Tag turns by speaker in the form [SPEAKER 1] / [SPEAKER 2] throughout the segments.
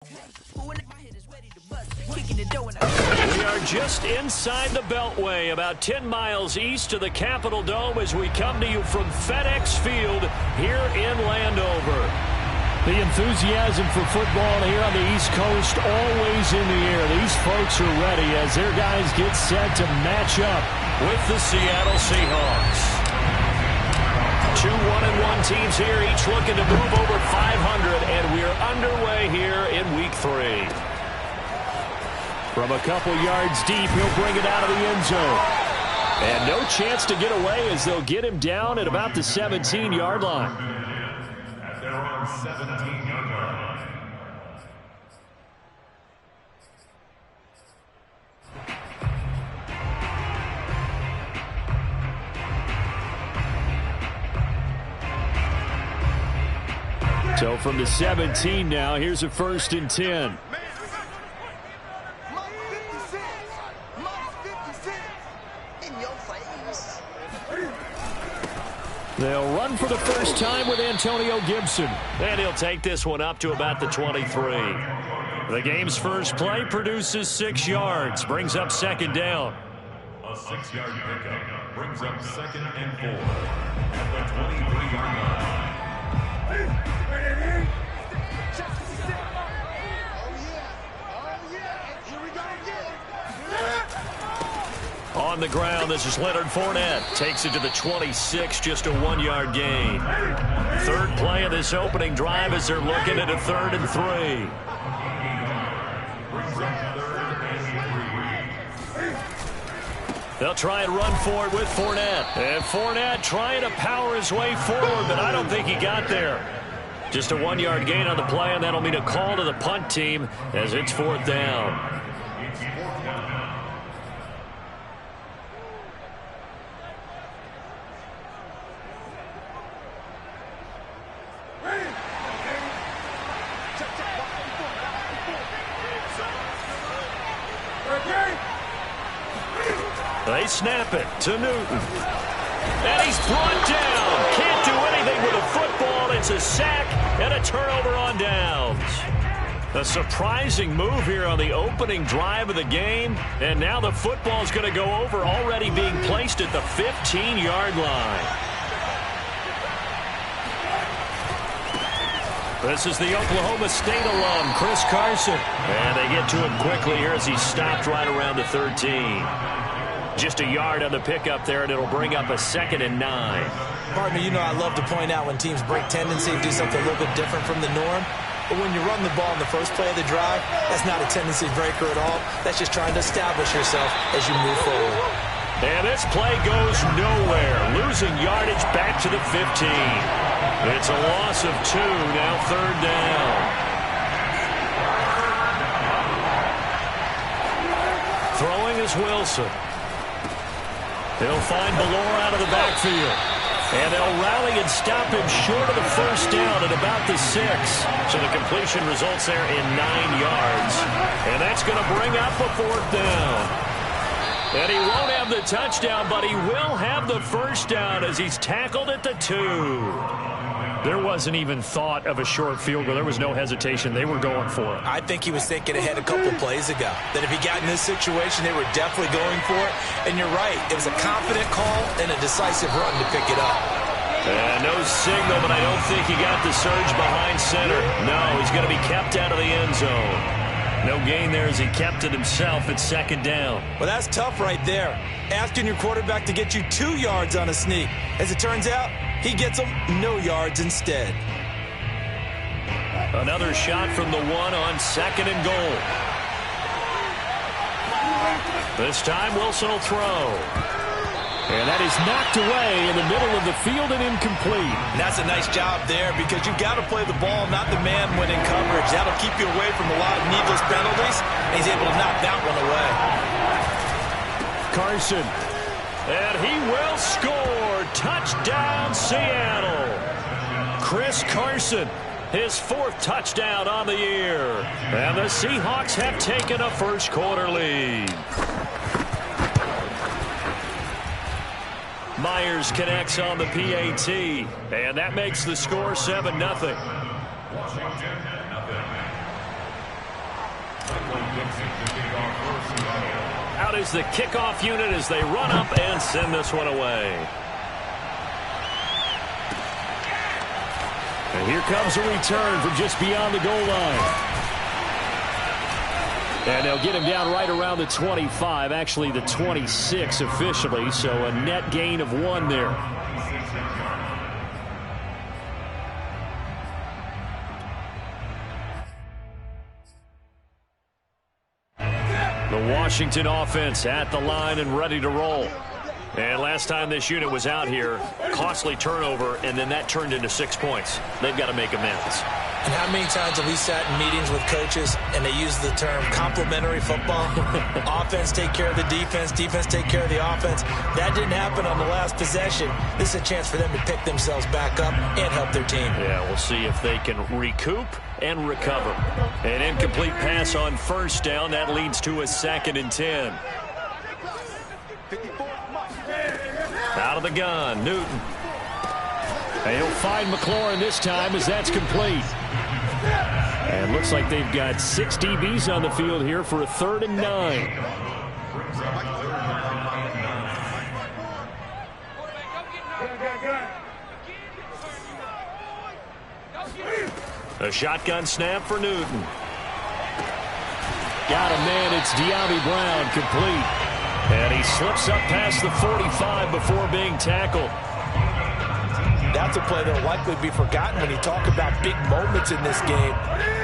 [SPEAKER 1] We are just inside the Beltway, about 10 miles east of the Capitol Dome as we come to you from FedEx Field here in Landover.
[SPEAKER 2] The enthusiasm for football here on the East Coast always in the air. These folks are ready as their guys get set to match up
[SPEAKER 1] with the Seattle Seahawks. Two 1-1 teams here, each looking to move over 500, and we're underway here in Week 3.
[SPEAKER 2] From a couple yards deep, he'll bring it out of the end zone. And no chance to get away as they'll get him down at about the 17-yard line.
[SPEAKER 3] At their own 17-yard line.
[SPEAKER 2] So from the 17 now, here's a 1st and 10. They'll run for the first time with Antonio Gibson.
[SPEAKER 1] And he'll take this one up to about the 23. The game's first play produces 6 yards, brings up 2nd down.
[SPEAKER 3] A 6-yard pickup brings up 2nd and 4 at the 23-yard line.
[SPEAKER 1] On the ground, this is Leonard Fournette. Takes it to the 26, just a 1-yard gain. Third play of this opening drive as they're looking at a 3rd and 3. They'll try and run for it with Fournette. And Fournette trying to power his way forward, but I don't think he got there. Just a 1-yard gain on the play, and that'll mean a call to the punt team as it's 4th down. They snap it to Newton. And he's brought down. Can't do anything with a football. It's a sack and a turnover on downs. A surprising move here on the opening drive of the game. And now the football's going to go over, already being placed at the 15-yard line. This is the Oklahoma State alum, Chris Carson. And they get to him quickly here as he's stopped right around the 13. Just a yard on the pickup there, and it'll bring up a 2nd and 9.
[SPEAKER 4] Partner, you know I love to point out when teams break tendency and do something a little bit different from the norm. But when you run the ball in the first play of the drive, that's not a tendency breaker at all. That's just trying to establish yourself as you move forward.
[SPEAKER 1] And this play goes nowhere. Losing yardage back to the 15. It's a loss of 2, now 3rd down. Throwing is Wilson. He'll find Ballore out of the backfield. And they'll rally and stop him short of the 1st down at about the 6. So the completion results there in 9 yards. And that's going to bring up a 4th down. And he won't have the touchdown, but he will have the 1st down as he's tackled at the 2.
[SPEAKER 2] There wasn't even thought of a short field goal. There was no hesitation. They were going for it.
[SPEAKER 4] I think he was thinking ahead a couple plays ago. That if he got in this situation, they were definitely going for it. And you're right. It was a confident call and a decisive run to pick it up.
[SPEAKER 1] And no signal, but I don't think he got the surge behind center. No, he's going to be kept out of the end zone. No gain there as he kept it himself at 2nd down.
[SPEAKER 4] Well, that's tough right there. Asking your quarterback to get you 2 yards on a sneak. As it turns out, he gets them no yards instead.
[SPEAKER 1] Another shot from the 1 on 2nd and goal. This time Wilson will throw.
[SPEAKER 2] And that is knocked away in the middle of the field and incomplete.
[SPEAKER 4] And that's a nice job there because you've got to play the ball, not the man when in coverage. That'll keep you away from a lot of needless penalties. And he's able to knock that one away.
[SPEAKER 2] Carson.
[SPEAKER 1] And he will score. Touchdown, Seattle. Chris Carson, his 4th touchdown on the year. And the Seahawks have taken a first-quarter lead. Myers connects on the PAT, and that makes the score 7-0. Out is the kickoff unit as they run up and send this one away.
[SPEAKER 2] And here comes a return from just beyond the goal line. And they'll get him down right around the 25, actually the 26 officially, so a net gain of 1 there. The Washington offense at the line and ready to roll. And last time this unit was out here, costly turnover, and then that turned into 6 points. They've got to make amends.
[SPEAKER 4] And how many times have we sat in meetings with coaches and they use the term complementary football? Offense take care of the defense, defense take care of the offense. That didn't happen on the last possession. This is a chance for them to pick themselves back up and help their team.
[SPEAKER 1] Yeah, we'll see if they can recoup and recover. An incomplete pass on first down. That leads to a 2nd and 10. Out of the gun, Newton.
[SPEAKER 2] And he'll find McLaurin this time as that's complete. And looks like they've got 6 DBs on the field here for a 3rd and 9.
[SPEAKER 1] A shotgun snap for Newton.
[SPEAKER 2] Got him, man. It's De'Ami Brown, complete.
[SPEAKER 1] And he slips up past the 45 before being tackled.
[SPEAKER 4] That's a play that will likely be forgotten when you talk about big moments in this game.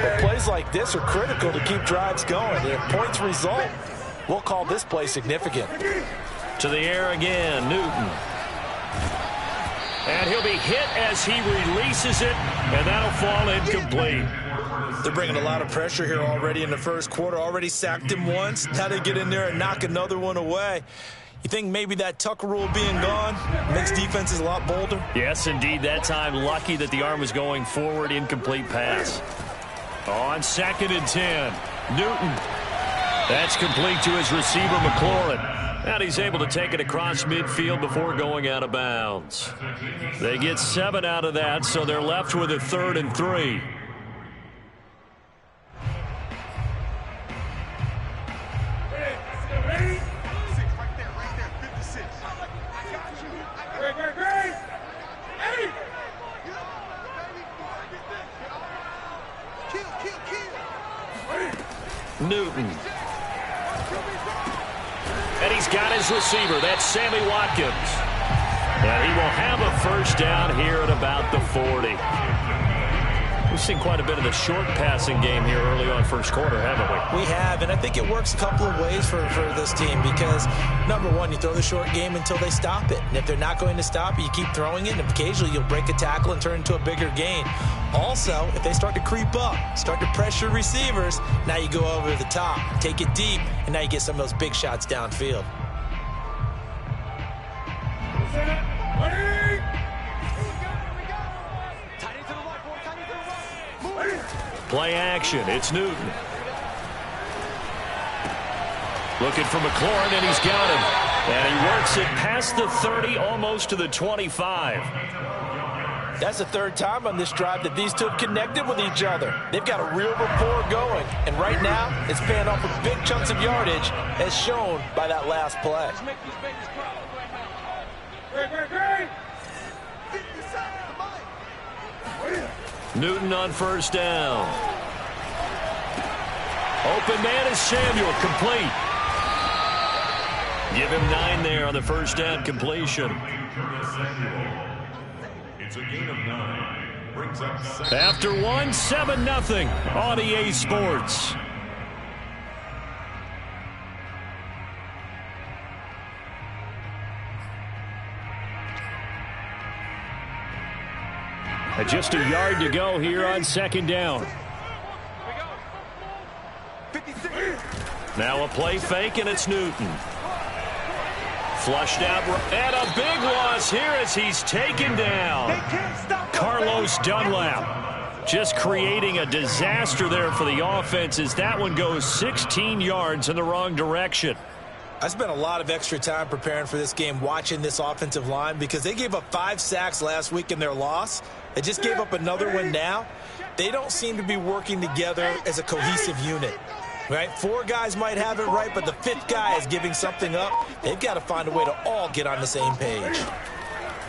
[SPEAKER 4] But plays like this are critical to keep drives going. And if points result, we'll call this play significant.
[SPEAKER 1] To the air again, Newton. And he'll be hit as he releases it, and that'll fall incomplete.
[SPEAKER 4] They're bringing a lot of pressure here already in the first quarter. Already sacked him once. Now they get in there and knock another one away. You think maybe that Tucker rule being gone makes defenses a lot bolder?
[SPEAKER 1] Yes, indeed. That time, lucky that the arm was going forward. Incomplete pass. On 2nd and 10, Newton. That's complete to his receiver, McLaurin. And he's able to take it across midfield before going out of bounds. They get 7 out of that, so they're left with a 3rd and 3. Newton. And he's got his receiver. That's Sammy Watkins. And he will have a first down here at about the 40. We've seen quite a bit of the short passing game here early on first quarter, haven't we?
[SPEAKER 4] We have, and I think it works a couple of ways for this team because, number one, you throw the short game until they stop it. And if they're not going to stop it, you keep throwing it, and occasionally you'll break a tackle and turn into a bigger gain. Also, if they start to creep up, start to pressure receivers, now you go over the top, take it deep, and now you get some of those big shots downfield.
[SPEAKER 1] Play action. It's Newton. Looking for McLaurin, and he's got him. And he works it past the 30, almost to the 25.
[SPEAKER 4] That's the 3rd time on this drive that these two have connected with each other. They've got a real rapport going. And right now, it's paying off with big chunks of yardage, as shown by that last play.
[SPEAKER 1] Newton on first down. Open man is Samuel, complete. Give him 9 there on the first down completion.
[SPEAKER 3] It's a gain of 9. Brings up
[SPEAKER 1] After 1, 7-0 on EA Sports.
[SPEAKER 2] Just a yard to go here on 2nd down.
[SPEAKER 1] Now a play fake, and it's Newton. Flushed out, and a big loss here as he's taken down. Carlos Dunlap just creating a disaster there for the offense as that one goes 16 yards in the wrong direction.
[SPEAKER 4] I spent a lot of extra time preparing for this game watching this offensive line because they gave up 5 sacks last week in their loss. They just gave up another one now. They don't seem to be working together as a cohesive unit. Right? 4 guys might have it right, but the 5th guy is giving something up. They've got to find a way to all get on the same page.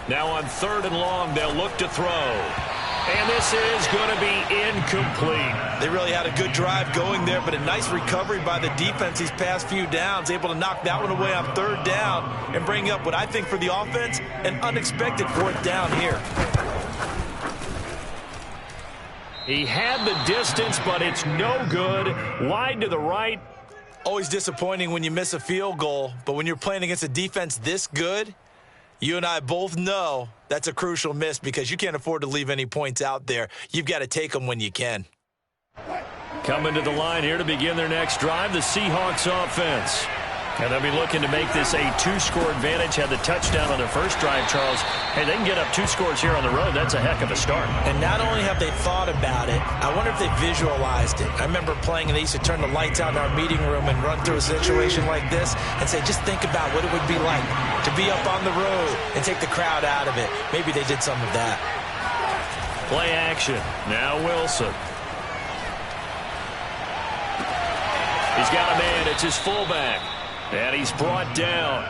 [SPEAKER 2] Now on 3rd and long, they'll look to throw. And this is going to be incomplete.
[SPEAKER 4] They really had a good drive going there, but a nice recovery by the defense these past few downs, able to knock that one away on 3rd down and bring up what I think for the offense, an unexpected 4th down here.
[SPEAKER 2] He had the distance, but it's no good. Wide to the right.
[SPEAKER 4] Always disappointing when you miss a field goal, but when you're playing against a defense this good, you and I both know that's a crucial miss because you can't afford to leave any points out there. You've got to take them when you can.
[SPEAKER 2] Coming to the line here to begin their next drive, the Seahawks offense. And they'll be looking to make this a 2-score advantage. Had the touchdown on their first drive, Charles. Hey, they can get up 2 scores here on the road. That's a heck of a start.
[SPEAKER 4] And not only have they thought about it, I wonder if they visualized it. I remember playing, and they used to turn the lights out in our meeting room and run through a situation like this and say, just think about what it would be like to be up on the road and take the crowd out of it. Maybe they did some of that.
[SPEAKER 2] Play action. Now Wilson. He's got a man. It's his fullback. And he's brought down.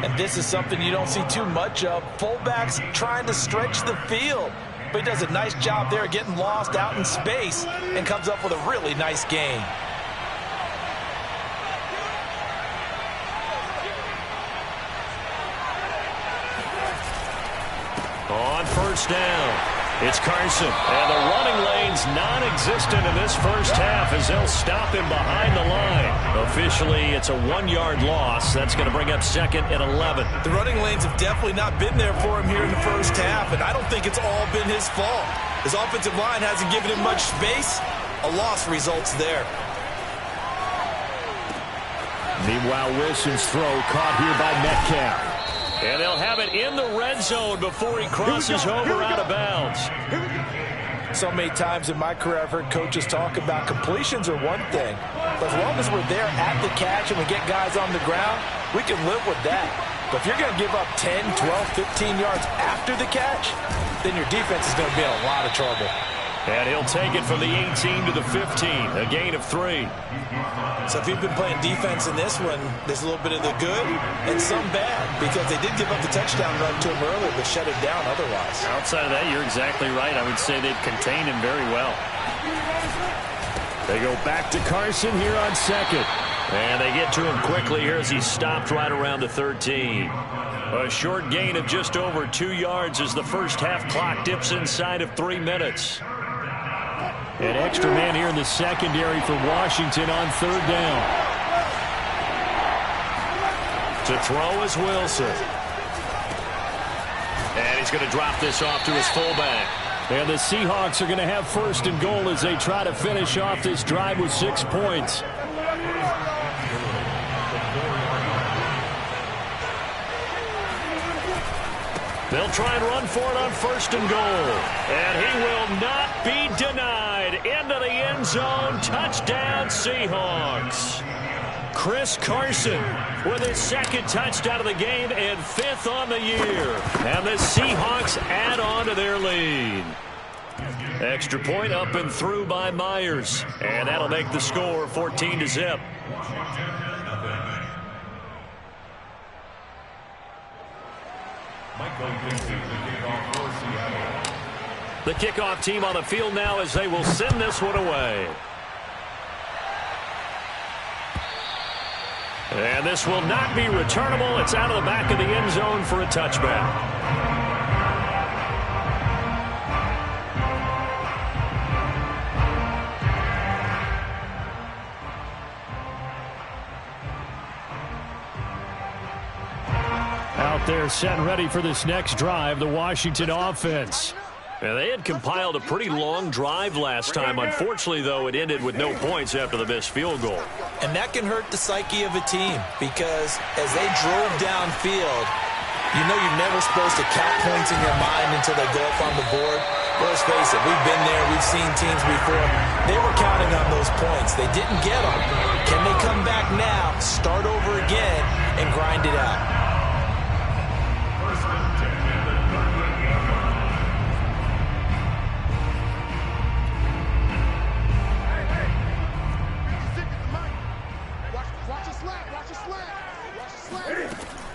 [SPEAKER 4] And this is something you don't see too much of. Fullbacks trying to stretch the field. But he does a nice job there getting lost out in space and comes up with a really nice gain.
[SPEAKER 2] On 1st down, it's Carson. And the running lane's non-existent in this first half as they'll stop him behind the line. Officially, it's a 1-yard loss. That's going to bring up 2nd and 11.
[SPEAKER 4] The running lanes have definitely not been there for him here in the first half, and I don't think it's all been his fault. His offensive line hasn't given him much space. A loss results there.
[SPEAKER 2] Meanwhile, Wilson's throw caught here by Metcalf. And they'll have it in the red zone before he crosses over out of bounds.
[SPEAKER 4] So many times in my career I've heard coaches talk about completions are one thing, but as long as we're there at the catch and we get guys on the ground, we can live with that. But if you're going to give up 10, 12, 15 yards after the catch, then your defense is going to be in a lot of trouble.
[SPEAKER 2] And he'll take it from the 18 to the 15, a gain of 3.
[SPEAKER 4] So if you've been playing defense in this one, there's a little bit of the good and some bad, because they did give up the touchdown run to him earlier, but shut it down otherwise.
[SPEAKER 2] Outside of that, you're exactly right. I would say they've contained him very well. They go back to Carson here on 2nd. And they get to him quickly here as he's stopped right around the 13. A short gain of just over 2 yards as the first half clock dips inside of 3 minutes. An extra man here in the secondary for Washington on 3rd down. To throw is Wilson. And he's going to drop this off to his fullback. And the Seahawks are going to have 1st and goal as they try to finish off this drive with 6 points. They'll try and run for it on 1st and goal. And he will not be denied. Into the end zone. Touchdown, Seahawks. Chris Carson with his 2nd touchdown of the game and 5th on the year. And the Seahawks add on to their lead. Extra point up and through by Myers. And that'll make the score 14-0. The kickoff team on the field now as they will send this one away. And this will not be returnable. It's out of the back of the end zone for a touchback. Out there set and ready for this next drive, the Washington offense. And they had compiled a pretty long drive last time. Unfortunately, though, it ended with no points after the missed field goal.
[SPEAKER 4] And that can hurt the psyche of a team because as they drove downfield, you know you're never supposed to count points in your mind until they go up on the board. But let's face it, we've been there, we've seen teams before. They were counting on those points. They didn't get them. Can they come back now, start over again, and grind it out?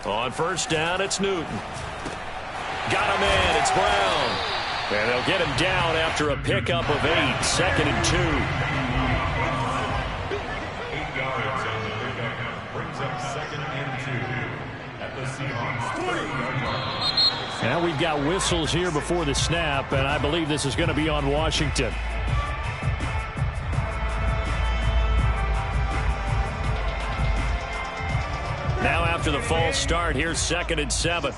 [SPEAKER 2] On first down, it's Newton. Got him in. It's Brown. And they'll get him down after a pickup of 8. 2nd and 2.
[SPEAKER 3] 8 yards on the pickup. Brings up 2nd and 2 at the Seahawks 30-yard line.
[SPEAKER 1] Now we've got whistles here before the snap, and I believe this is going to be on Washington. Now after the false start, here's 2nd and 7.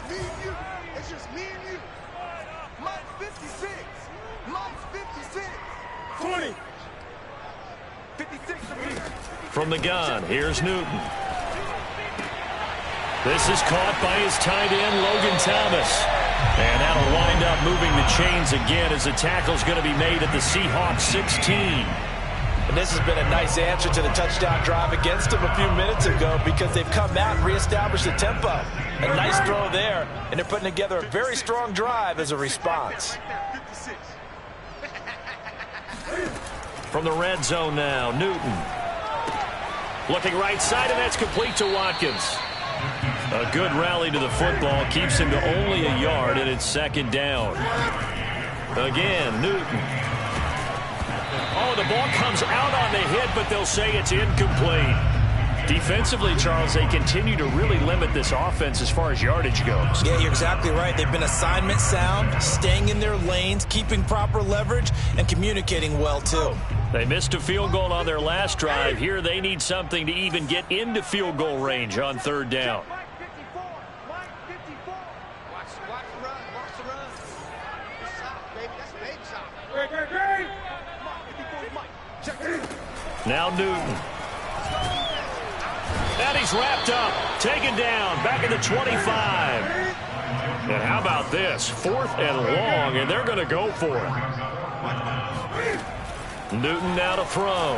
[SPEAKER 5] It's just me and you. Mine's 56. Mine's 56. 20. 56 for me.
[SPEAKER 2] From the gun, here's Newton. This is caught by his tight end, Logan Thomas. And that'll wind up moving the chains again as the tackle's going to be made at the Seahawks 16.
[SPEAKER 4] And this has been a nice answer to the touchdown drive against them a few minutes ago because they've come out and reestablished the tempo. A nice throw there, and they're putting together a very strong drive as a response.
[SPEAKER 2] From the red zone now, Newton. Looking right side, and that's complete to Watkins. A good rally to the football keeps him to only a yard, and it's 2nd down. Again, Newton. Oh, the ball comes out on the hit, but they'll say it's incomplete. Defensively, Charles, they continue to really limit this offense as far as yardage goes.
[SPEAKER 4] Yeah, you're exactly right. They've been assignment sound, staying in their lanes, keeping proper leverage, and communicating well, too.
[SPEAKER 2] They missed a field goal on their last drive. Here they need something to even get into field goal range on 3rd down.
[SPEAKER 5] Watch the run. Watch the run. That's soft, baby. That's baby soft. Great.
[SPEAKER 2] Now Newton. And he's wrapped up. Taken down. Back at the 25. And how about this? 4th and long, and they're going to go for it. Newton now to throw.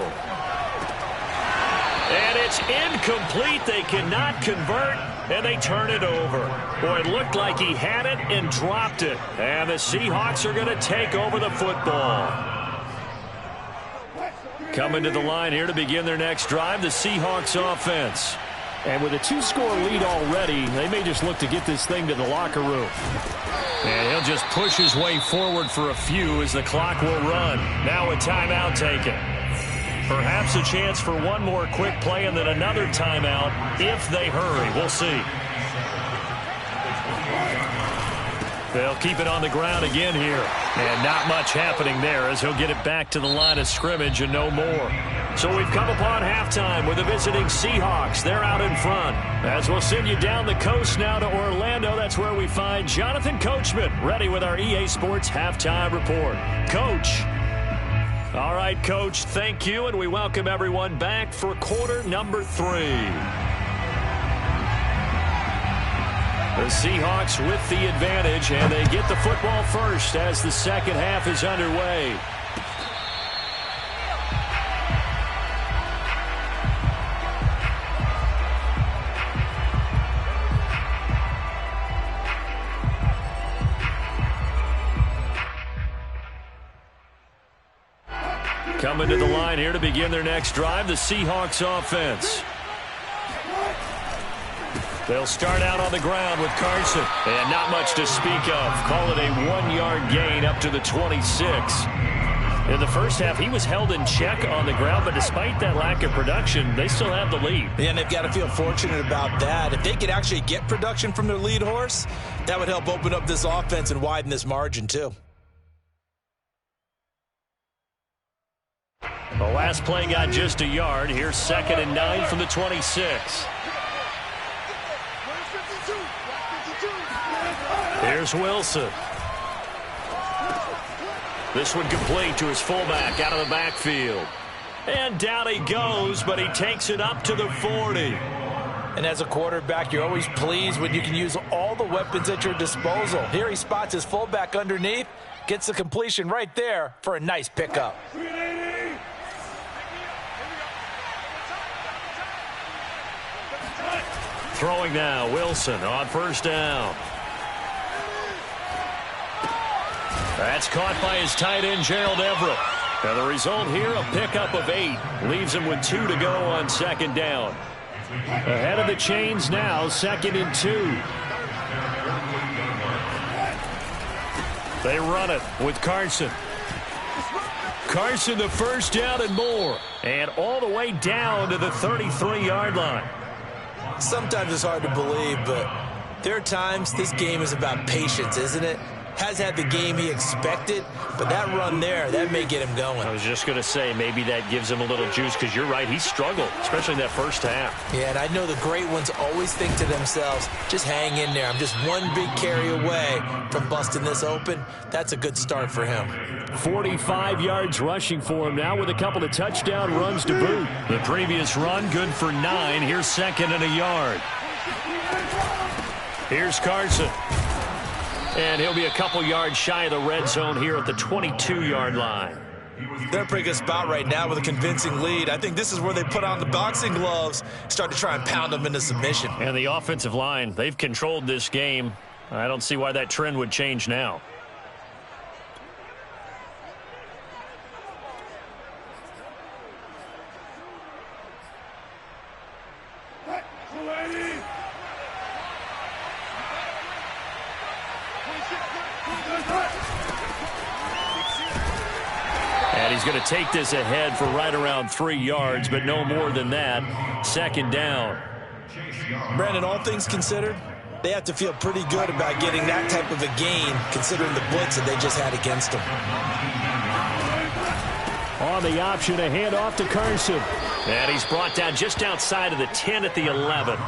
[SPEAKER 2] And it's incomplete. They cannot convert, and they turn it over. Boy, it looked like he had it and dropped it. And the Seahawks are going to take over the football. Coming to the line here to begin their next drive, the Seahawks offense.
[SPEAKER 1] And with a 2-score lead already, they may just look to get this thing to the locker room.
[SPEAKER 2] And he'll just push his way forward for a few as the clock will run. Now a timeout taken. Perhaps a chance for one more quick play and then another timeout if they hurry. We'll see. They'll keep it on the ground again here. And not much happening there as he'll get it back to the line of scrimmage and no more. So we've come upon halftime with the visiting Seahawks. They're out in front. As we'll send you down the coast now to Orlando, that's where we find Jonathan Coachman ready with our EA Sports Halftime Report. Coach. All right, Coach, thank you, and we welcome everyone back for quarter number 3. The Seahawks with the advantage, and they get the football first as the second half is underway. Coming to the line here to begin their next drive, the Seahawks offense. They'll start out on the ground with Carson. And not much to speak of. Call it a 1-yard gain up to the 26. In the first half, he was held in check on the ground, but despite that lack of production, they still have the lead.
[SPEAKER 4] Yeah, and they've got to feel fortunate about that. If they could actually get production from their lead horse, that would help open up this offense and widen this margin, too.
[SPEAKER 2] The last play got just a yard. Here's 2nd and 9 from the 26. Here's Wilson. This one complete to his fullback out of the backfield. And down he goes, but he takes it up to the 40.
[SPEAKER 4] And as a quarterback, you're always pleased when you can use all the weapons at your disposal. Here he spots his fullback underneath, gets the completion right there for a nice pickup.
[SPEAKER 2] Throwing now, Wilson on first down. That's caught by his tight end, Gerald Everett. And the result here, a pickup of 8. Leaves him with 2 to go on 2nd down.
[SPEAKER 1] Ahead of the chains now, 2nd and 2. They run it with Carson. Carson, the first down and more. And all the way down to the 33-yard line.
[SPEAKER 4] Sometimes it's hard to believe, but there are times this game is about patience, isn't it? Has had the game he expected, but that run there, that may get him going.
[SPEAKER 1] I was just going to say, maybe that gives him a little juice, because you're right, he struggled, especially in that first half.
[SPEAKER 4] Yeah, and I know the great ones always think to themselves, just hang in there. I'm just one big carry away from busting this open. That's a good start for him.
[SPEAKER 1] 45 yards rushing for him now with a couple of touchdown runs to boot. The previous run, good for 9. Here's 2nd and a yard. Here's Carson. And he'll be a couple yards shy of the red zone here at the 22-yard line.
[SPEAKER 4] They're in a pretty good spot right now with a convincing lead. I think this is where they put on the boxing gloves, start to try and pound them into submission.
[SPEAKER 1] And the offensive line, they've controlled this game. I don't see why that trend would change now. And he's going to take this ahead for right around 3 yards, but no more than that. 2nd down.
[SPEAKER 4] Brandon, all things considered, they have to feel pretty good about getting that type of a gain, considering the blitz that they just had against them.
[SPEAKER 1] On the option, a handoff to Carson. And he's brought down just outside of the 10 at the 11.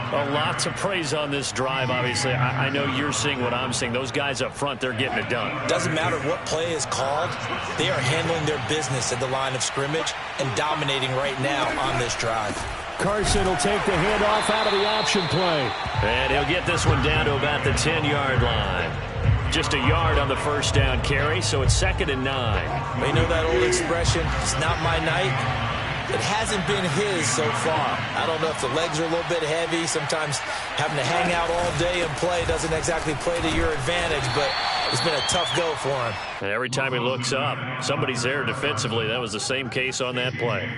[SPEAKER 1] A lot to praise on this drive, obviously. I know you're seeing what I'm seeing. Those guys up front, they're getting it done.
[SPEAKER 4] Doesn't matter what play is called. They are handling their business at the line of scrimmage and dominating right now on this drive.
[SPEAKER 1] Carson will take the handoff out of the option play. And he'll get this one down to about the 10-yard line. Just a yard on the first down carry, so it's 2nd and 9.
[SPEAKER 4] They know that old expression, it's not my night. It hasn't been his so far. I don't know if the legs are a little bit heavy. Sometimes having to hang out all day and play doesn't exactly play to your advantage, but it's been a tough go for him.
[SPEAKER 1] And every time he looks up, somebody's there defensively. That was the same case on that play.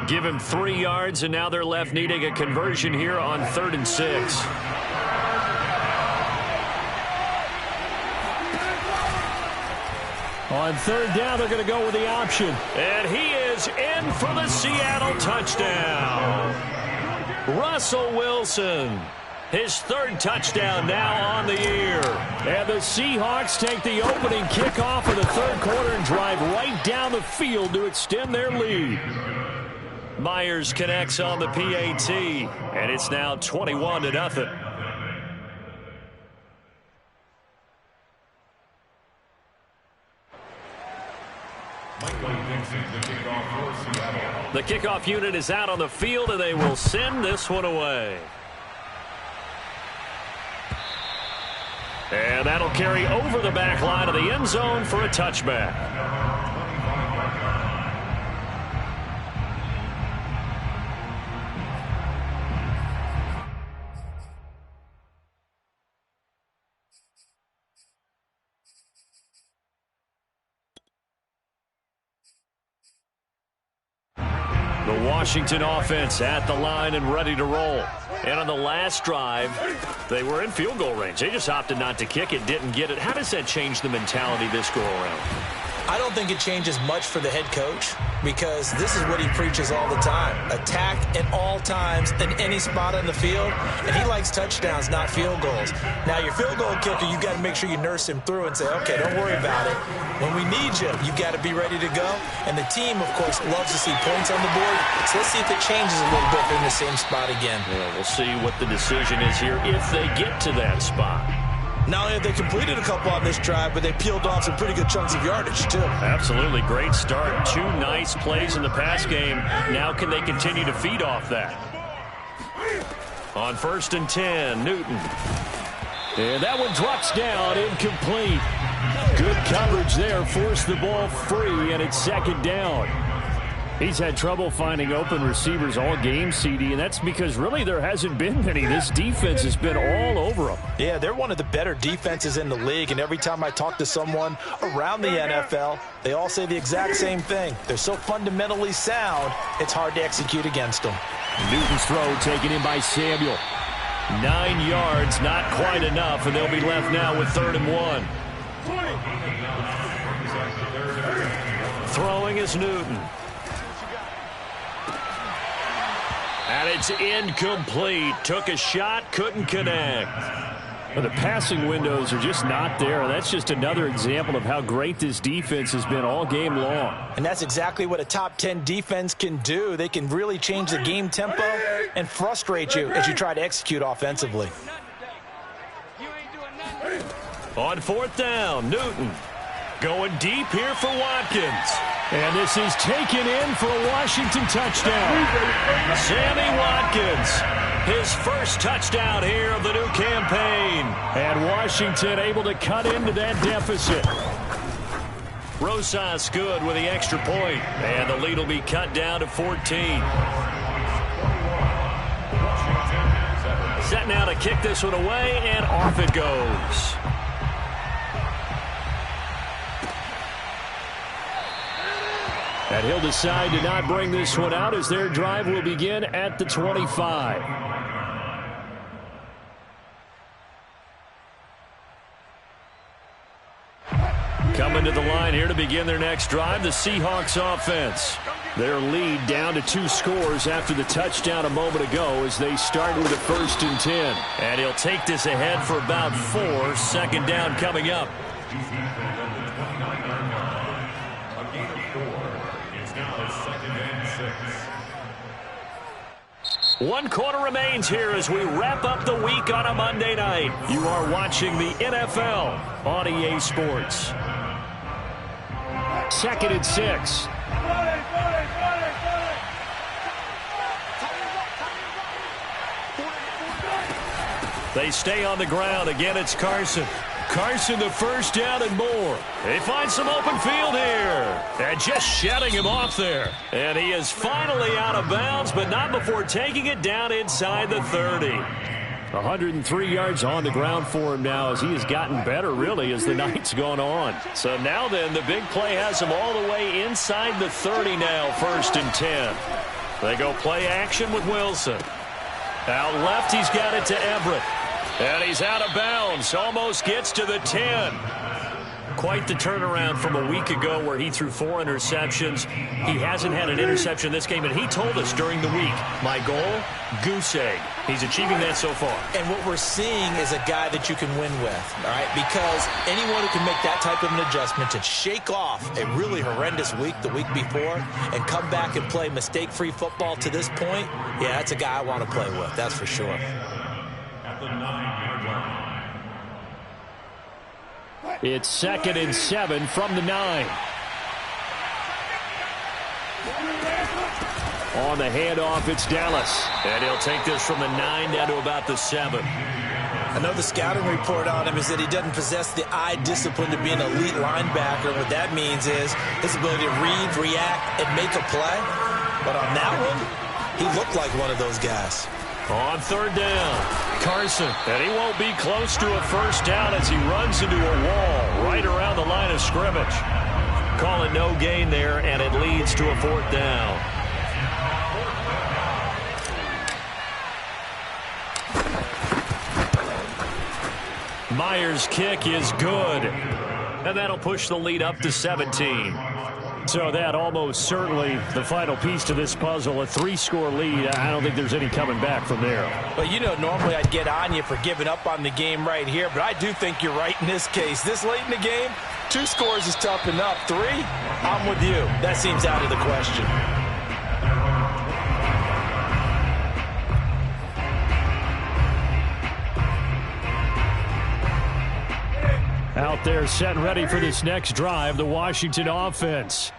[SPEAKER 1] Give him 3 yards, and now they're left needing a conversion here on 3rd and 6. On 3rd down, they're going to go with the option. And he is in for the Seattle touchdown. Russell Wilson, his 3rd touchdown now on the year. And the Seahawks take the opening kickoff of the 3rd quarter and drive right down the field to extend their lead. Myers connects on the PAT, and it's now 21-0. The kickoff unit is out on the field, and they will send this one away. And that'll carry over the back line of the end zone for a touchback. The Washington offense at the line and ready to roll. And on the last drive, they were in field goal range. They just opted not to kick it, didn't get it. How does that change the mentality this go-around?
[SPEAKER 4] I don't think it changes much for the head coach because this is what he preaches all the time. Attack at all times in any spot on the field, and he likes touchdowns, not field goals. Now, your field goal kicker, you've got to make sure you nurse him through and say, okay, don't worry about it. When we need you, you've got to be ready to go. And the team, of course, loves to see points on the board. So let's see if it changes a little bit in the same spot again.
[SPEAKER 1] Yeah, we'll see what the decision is here if they get to that spot.
[SPEAKER 4] Not only have they completed a couple on this drive, but they peeled off some pretty good chunks of yardage, too.
[SPEAKER 1] Absolutely. Great start. 2 nice plays in the pass game. Now can they continue to feed off that? On 1st and 10, Newton. And that one drops down, incomplete. Good coverage there. Forced the ball free, and it's 2nd down.
[SPEAKER 2] He's had trouble finding open receivers all game, CD, and that's because really there hasn't been many. This defense has been all over him.
[SPEAKER 4] Yeah, they're one of the better defenses in the league, and every time I talk to someone around the NFL, they all say the exact same thing. They're so fundamentally sound, it's hard to execute against them.
[SPEAKER 2] Newton's throw taken in by Samuel. 9 yards, not quite enough, and they'll be left now with 3rd and 1. Throwing is Newton. And it's incomplete. Took a shot, couldn't connect. Well, the passing windows are just not there. That's just another example of how great this defense has been all game long.
[SPEAKER 4] And that's exactly what a top 10 defense can do. They can really change the game tempo and frustrate you as you try to execute offensively.
[SPEAKER 2] On 4th down, Newton going deep here for Watkins. And this is taken in for a Washington touchdown. Sammy Watkins, his first touchdown here of the new campaign. And Washington able to cut into that deficit. Rosas good with the extra point. And the lead will be cut down to 14. Set now to kick this one away, and off it goes. And he'll decide to not bring this one out as their drive will begin at the 25. Coming to the line here to begin their next drive, the Seahawks offense. Their lead down to 2 scores after the touchdown a moment ago as they start with a 1st and 10. And he'll take this ahead for about 4. 2nd down coming up. One quarter remains here as we wrap up the week on a Monday night. You are watching the NFL on EA Sports. 2nd and 6. They stay on the ground. Again, it's Carson. Carson, the 1st down and more. They find some open field here. And just shutting him off there. And he is finally out of bounds, but not before taking it down inside the 30. 103 yards on the ground for him now as he has gotten better, really, as the night's gone on. So now then, the big play has him all the way inside the 30 now, 1st and 10. They go play action with Wilson. Out left, he's got it to Everett. And he's out of bounds. Almost gets to the 10. Quite the turnaround from a week ago where he threw 4 interceptions. He hasn't had an interception this game, and he told us during the week, my goal, goose egg. He's achieving that so far.
[SPEAKER 4] And what we're seeing is a guy that you can win with, all right? Because anyone who can make that type of an adjustment to shake off a really horrendous week the week before and come back and play mistake-free football to this point, yeah, that's a guy I want to play with, that's for sure.
[SPEAKER 3] At the 9-yard line.
[SPEAKER 2] It's 2nd and 7 from the 9. On the handoff, it's Dallas. And he'll take this from the 9 down to about the 7.
[SPEAKER 4] I know the scouting report on him is that he doesn't possess the eye discipline to be an elite linebacker. What that means is his ability to read, react, and make a play. But on that one, he looked like one of those guys.
[SPEAKER 2] On 3rd down, Carson. And he won't be close to a 1st down as he runs into a wall right around the line of scrimmage. Call it no gain there, and it leads to a 4th down. Myers' kick is good. And that'll push the lead up to 17. So that almost certainly the final piece to this puzzle, a 3-score lead. I don't think there's any coming back from there.
[SPEAKER 4] Well, you know, normally I'd get on you for giving up on the game right here, but I do think you're right in this case. This late in the game, 2 scores is tough enough. 3, I'm with you. That seems out of the question.
[SPEAKER 2] Out there set and ready for this next drive, the Washington offense.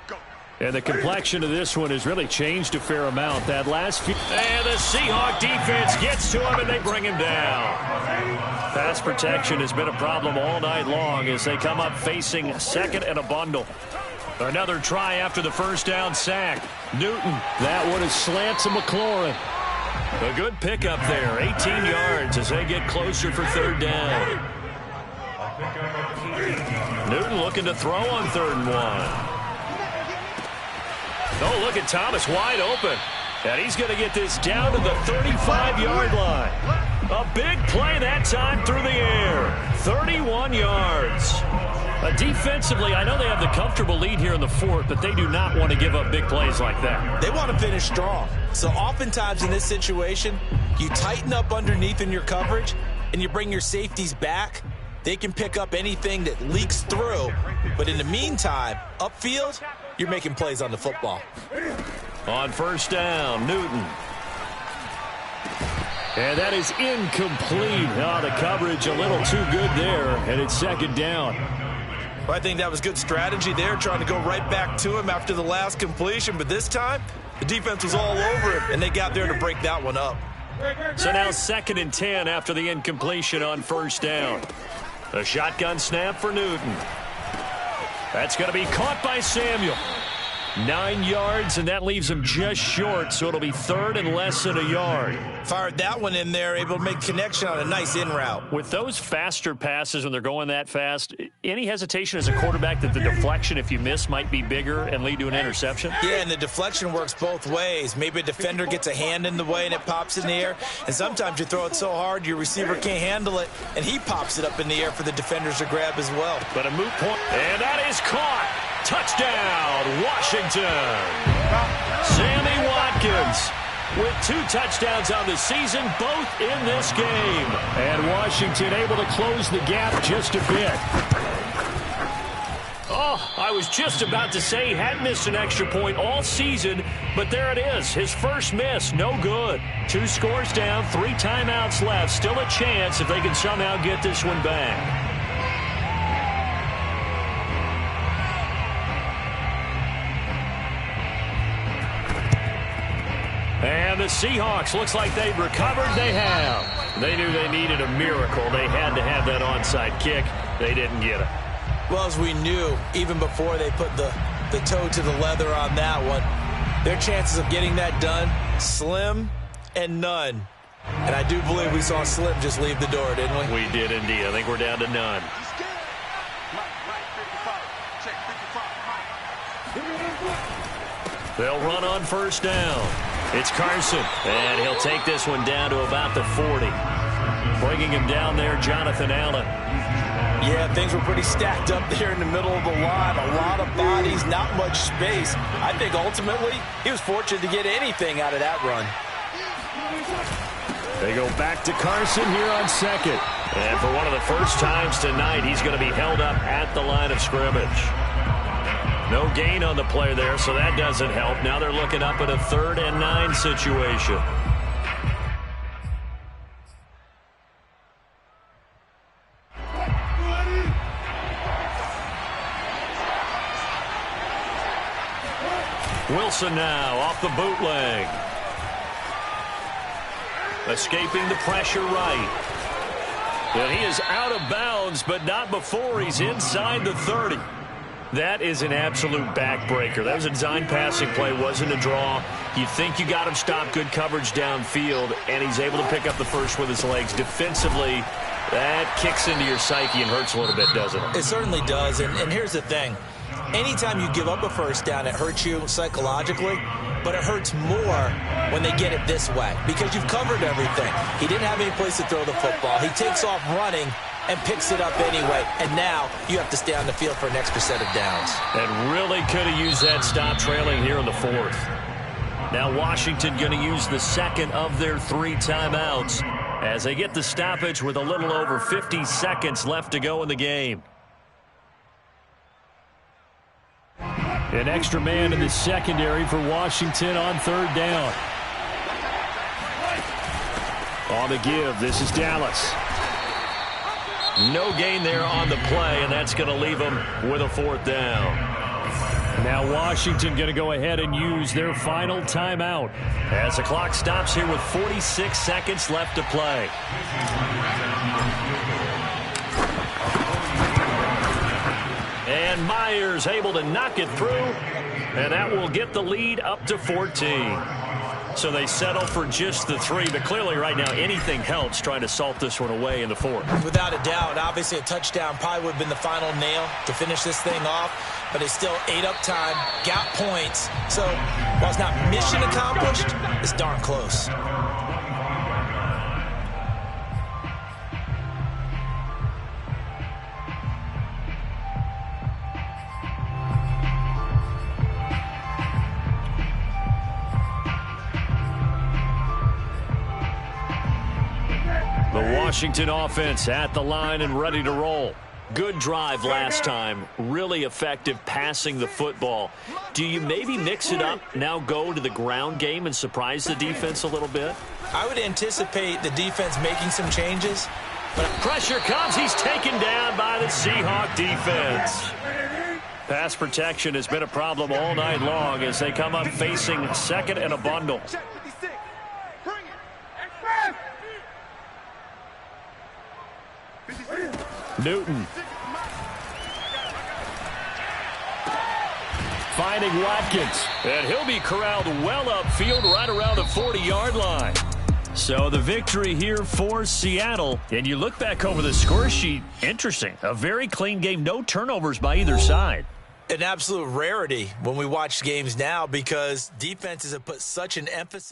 [SPEAKER 2] And the complexion of this one has really changed a fair amount. That last few... And the Seahawk defense gets to him, and they bring him down. Pass protection has been a problem all night long as they come up facing 2nd and a bundle. Another try after the first down sack. Newton, that one is slant to McLaurin. A good pickup there, 18 yards as they get closer for third down. Newton looking to throw on 3rd and 1. Oh, look at Thomas wide open. And he's going to get this down to the 35-yard line. A big play that time through the air. 31 yards. Defensively, I know they have the comfortable lead here in the 4th, but they do not want to give up big plays like that.
[SPEAKER 4] They want to finish strong. So oftentimes in this situation, you tighten up underneath in your coverage, and you bring your safeties back. They can pick up anything that leaks through. But in the meantime, upfield, you're making plays on the football.
[SPEAKER 2] On 1st down, Newton. And that is incomplete. Oh, the coverage a little too good there, and it's 2nd down.
[SPEAKER 4] Well, I think that was good strategy there, trying to go right back to him after the last completion. But this time, the defense was all over him, and they got there to break that one up.
[SPEAKER 2] So now 2nd and 10 after the incompletion on 1st down. A shotgun snap for Newton. That's going to be caught by Samuel. 9 yards, and that leaves him just short, so it'll be 3rd and less than a yard.
[SPEAKER 4] Fired that one in there, able to make connection on a nice in route.
[SPEAKER 2] With those faster passes when they're going that fast, any hesitation as a quarterback that the deflection, if you miss, might be bigger and lead to an interception?
[SPEAKER 4] Yeah, and the deflection works both ways. Maybe a defender gets a hand in the way and it pops in the air, and sometimes you throw it so hard your receiver can't handle it, and he pops it up in the air for the defenders to grab as well.
[SPEAKER 2] But a moot point, and that is caught. Touchdown, Washington. Sammy Watkins with 2 touchdowns on the season, both in this game. And Washington able to close the gap just a bit. Oh, I was just about to say he hadn't missed an extra point all season, but there it is. His first miss, no good. 2 scores down, 3 timeouts left. Still a chance if they can somehow get this one back. And the Seahawks, looks like they've recovered. They have. They knew they needed a miracle. They had to have that onside kick. They didn't get it.
[SPEAKER 4] Well, as we knew, even before they put the toe to the leather on that one, their chances of getting that done, slim and none. And I do believe we saw Slim just leave the door, didn't we?
[SPEAKER 2] We did indeed. I think we're down to none. They'll run on 1st down. It's Carson, and he'll take this one down to about the 40. Bringing him down there, Jonathan Allen.
[SPEAKER 4] Yeah, things were pretty stacked up there in the middle of the line. A lot of bodies, not much space. I think ultimately he was fortunate to get anything out of that run.
[SPEAKER 2] They go back to Carson here on 2nd. And for one of the first times tonight, he's going to be held up at the line of scrimmage. No gain on the play there, so that doesn't help. Now they're looking up at a 3rd and 9 situation. Wilson now off the bootleg. Escaping the pressure right. And he is out of bounds, but not before he's inside the 30. That is an absolute backbreaker. That was a design passing play, wasn't a draw. You think you got him stopped, good coverage downfield, and he's able to pick up the first with his legs. Defensively, that kicks into your psyche and hurts a little bit, doesn't it?
[SPEAKER 4] It certainly does, and here's the thing. Anytime you give up a 1st down, it hurts you psychologically, but it hurts more when they get it this way because you've covered everything. He didn't have any place to throw the football. He takes off running and picks it up anyway, and now you have to stay on the field for an extra set of downs.
[SPEAKER 2] And really could have used that stop trailing here in the 4th. Now Washington going to use the 2nd of their 3 timeouts as they get the stoppage with a little over 50 seconds left to go in the game. An extra man in the secondary for Washington on 3rd down. On the give, this is Dallas. No gain there on the play, and that's going to leave them with a 4th down. Now Washington going to go ahead and use their final timeout as the clock stops here with 46 seconds left to play. And And Myers able to knock it through, and that will get the lead up to 14. So they settle for just the 3, but clearly right now anything helps trying to salt this one away in the 4th.
[SPEAKER 4] Without a doubt, obviously a touchdown probably would have been the final nail to finish this thing off, but it's still ate up time, got points. So while it's not mission accomplished, it's darn close.
[SPEAKER 2] The Washington offense at the line and ready to roll. Good drive last time. Really effective passing the football. Do you maybe mix it up, now go to the ground game and surprise the defense a little bit?
[SPEAKER 4] I would anticipate the defense making some changes.
[SPEAKER 2] But pressure comes. He's taken down by the Seahawks defense. Pass protection has been a problem all night long as they come up facing second and a bundle. Newton. Finding Watkins. And he'll be corralled well upfield right around the 40-yard line. So the victory here for Seattle. And you look back over the score sheet, interesting. A very clean game, no turnovers by either side.
[SPEAKER 4] An absolute rarity when we watch games now because defenses have put such an emphasis